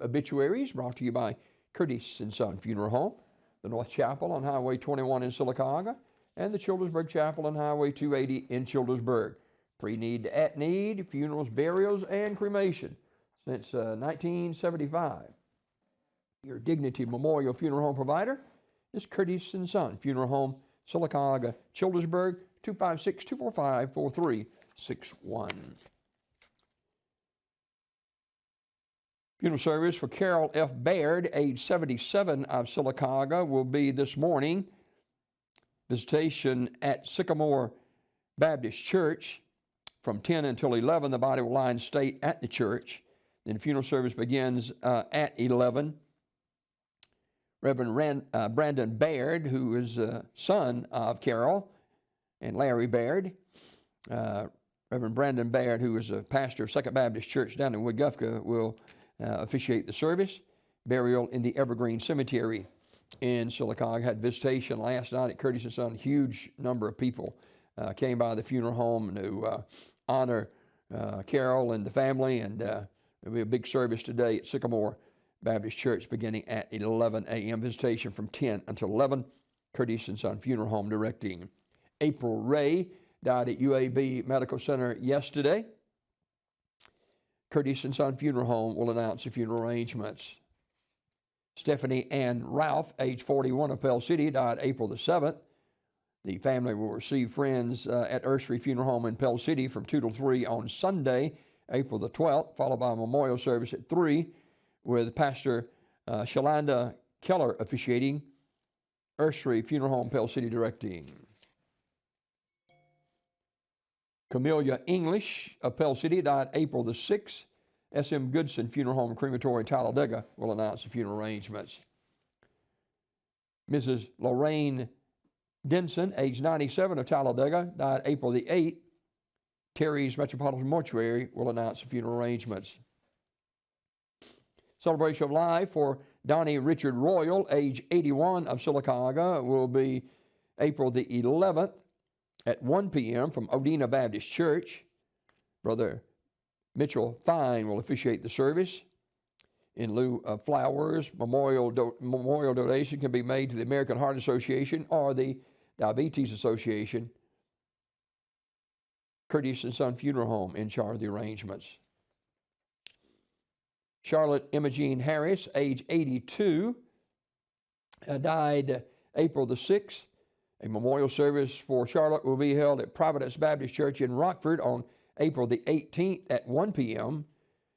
Obituaries, brought to you by Curtis & Son Funeral Home, the North Chapel on Highway 21 in Sylacauga, and the Childersburg Chapel on Highway 280 in Childersburg. Pre-need to at-need, funerals, burials, and cremation since 1975. Your Dignity Memorial Funeral Home provider is Curtis & Son Funeral Home, Sylacauga, Childersburg, 256-245-4361. Funeral service for Carol F. Baird, age 77, of Sylacauga, will be this morning. Visitation at Sycamore Baptist Church from 10 until 11. The body will lie in state at the church. Then the funeral service begins at 11. Reverend Brandon Baird, who is a son of Carol and Larry Baird. Reverend Brandon Baird, who is a pastor of Second Baptist Church down in Woodgufka, will officiate the service. Burial in the Evergreen Cemetery in Sylacauga. Had visitation last night at Curtis & Son. Huge number of people came by the funeral home to honor Carol and the family, and there'll be a big service today at Sycamore Baptist Church beginning at 11 a.m. Visitation from 10 until 11. Curtis & Son Funeral Home directing. April Ray died at UAB Medical Center yesterday. Curtis & Son Funeral Home will announce the funeral arrangements. Stephanie Ann Ralph, age 41, of Pell City, died April the 7th. The family will receive friends at Ursery Funeral Home in Pell City from 2 to 3 on Sunday, April the 12th, followed by a memorial service at 3 with Pastor Shalanda Keller officiating. Ursery Funeral Home, Pell City, directing. Camellia English of Pell City died April the 6th. S.M. Goodson Funeral Home and Crematory in Talladega will announce the funeral arrangements. Mrs. Lorraine Denson, age 97, of Talladega, died April the 8th. Terry's Metropolitan Mortuary will announce the funeral arrangements. Celebration of life for Donnie Richard Royal, age 81, of Sylacauga, will be April the 11th at 1 p.m. from Odina Baptist Church. Brother Mitchell Fine will officiate the service. In lieu of flowers, memorial donation can be made to the American Heart Association or the Diabetes Association. Curtis & Son Funeral Home in charge of the arrangements. Charlotte Imogene Harris, age 82, died April the 6th. A memorial service for Charlotte will be held at Providence Baptist Church in Rockford on April the 18th at 1 p.m.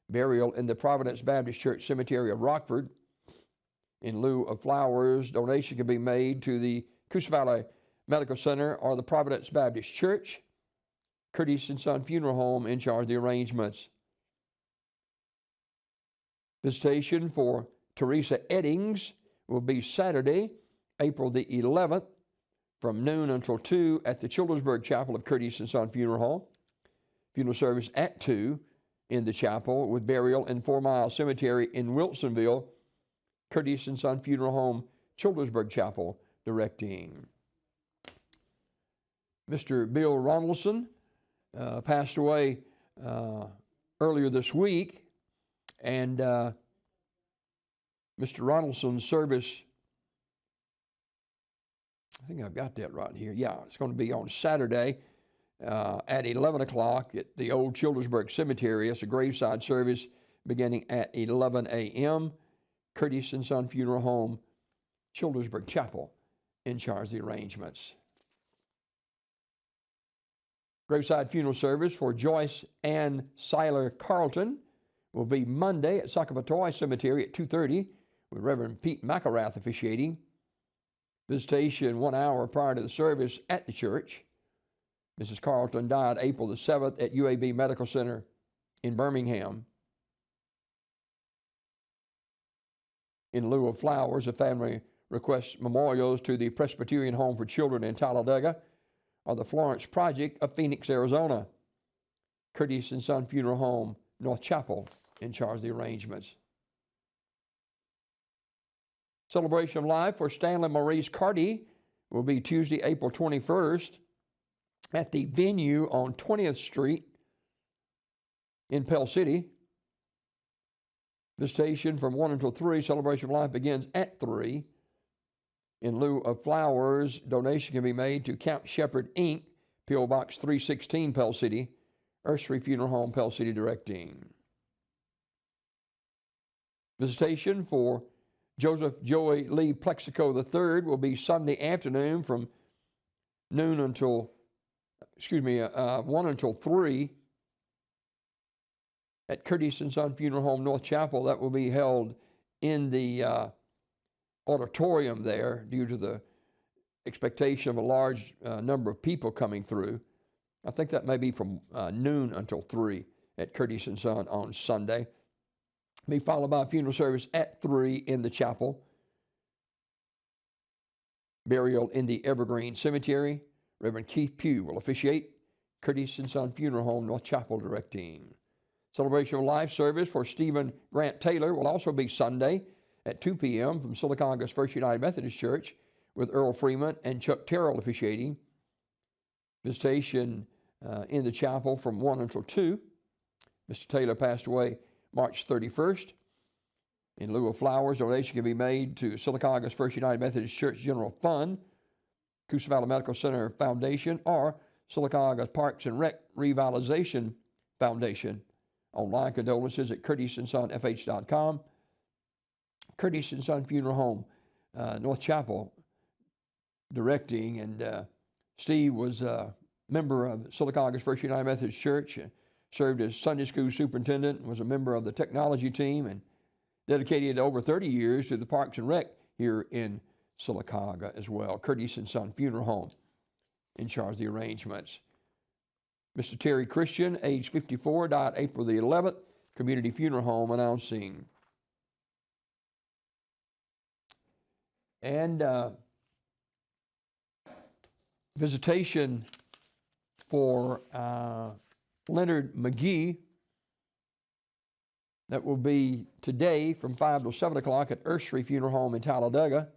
Burial in the Providence Baptist Church Cemetery of Rockford. In lieu of flowers, donation can be made to the Coosa Valley Medical Center or the Providence Baptist Church. Curtis & Son Funeral Home in charge of the arrangements. Visitation for Teresa Eddings will be Saturday, April the 11th, from noon until 2 at the Childersburg Chapel of Curtis & Son Funeral Home. Funeral service at 2 in the chapel with burial in 4 Mile Cemetery in Wilsonville. Curtis & Son Funeral Home, Childersburg Chapel, directing. Mr. Bill Ronaldson passed away earlier this week, and Mr. Ronaldson's service, I think I've got that right here. Yeah, it's going to be on Saturday at 11 o'clock at the old Childersburg Cemetery. It's a graveside service beginning at 11 a.m. Curtis & Son Funeral Home, Childersburg Chapel, in charge of the arrangements. Graveside funeral service for Joyce Ann Seiler Carlton will be Monday at Sakapatoy Cemetery at 2:30 with Reverend Pete McElrath officiating. Visitation 1 hour prior to the service at the church. Mrs. Carlton died April the 7th at UAB Medical Center in Birmingham. In lieu of flowers, the family requests memorials to the Presbyterian Home for Children in Talladega or the Florence Project of Phoenix, Arizona. Curtis & Son Funeral Home, North Chapel, in charge of the arrangements. Celebration of life for Stanley Maurice Carty will be Tuesday, April 21st at the venue on 20th Street in Pell City. Visitation from 1 until 3. Celebration of Life begins at 3. In lieu of flowers, donation can be made to Camp Shepherd, Inc., P.O. Box 316, Pell City, Ursery Funeral Home, Pell City, directing. Visitation for Joseph Joey Lee Plexico III will be Sunday afternoon from 1 until 3 at Curtis & Son Funeral Home, North Chapel. That will be held in the auditorium there due to the expectation of a large number of people coming through. I think that may be from noon until 3 at Curtis & Son on Sunday. Be followed by a funeral service at 3 in the chapel. Burial in the Evergreen Cemetery. Reverend Keith Pugh will officiate. Curtis & Son Funeral Home, North Chapel, directing. Celebration of Life service for Stephen Grant Taylor will also be Sunday at 2 p.m. from Sylacauga's First United Methodist Church, with Earl Freeman and Chuck Terrell officiating. Visitation in the chapel from 1 until 2. Mr. Taylor passed away March 31st. In lieu of flowers, donation can be made to Sylacauga's First United Methodist Church General Fund, Coosa Valley Medical Center Foundation, or Sylacauga's Parks and Rec Revitalization Foundation. Online condolences at curtisonfh.com. Curtis & Son Funeral Home, North Chapel, directing. And Steve was a member of Sylacauga's First United Methodist Church, served as Sunday school superintendent, was a member of the technology team, and dedicated over 30 years to the Parks and Rec here in Sylacauga as well. Curtis & Son Funeral Home in charge of the arrangements. Mr. Terry Christian, age 54, died April the 11th. Community Funeral Home announcing. And visitation for Leonard McGee. That will be today from 5 to 7 o'clock at Ursery Funeral Home in Talladega.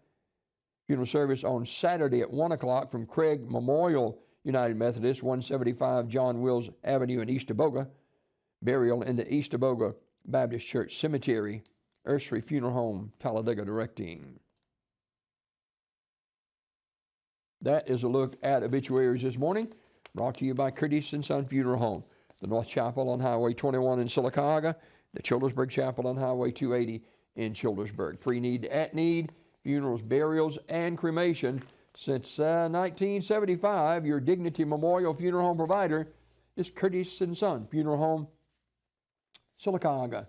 Funeral service on Saturday at 1 o'clock from Craig Memorial United Methodist, 175 John Wills Avenue in East Teboga. Burial in the East Teboga Baptist Church Cemetery. Ursery Funeral Home, Talladega, directing. That is a look at obituaries this morning, brought to you by Curtis & Son Funeral Home, the North Chapel on Highway 21 in Sylacauga, the Childersburg Chapel on Highway 280 in Childersburg. Pre-need to at-need, funerals, burials, and cremation. Since 1975, your Dignity Memorial Funeral Home provider is Curtis & Son Funeral Home, Sylacauga,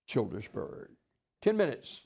Childersburg. 10 minutes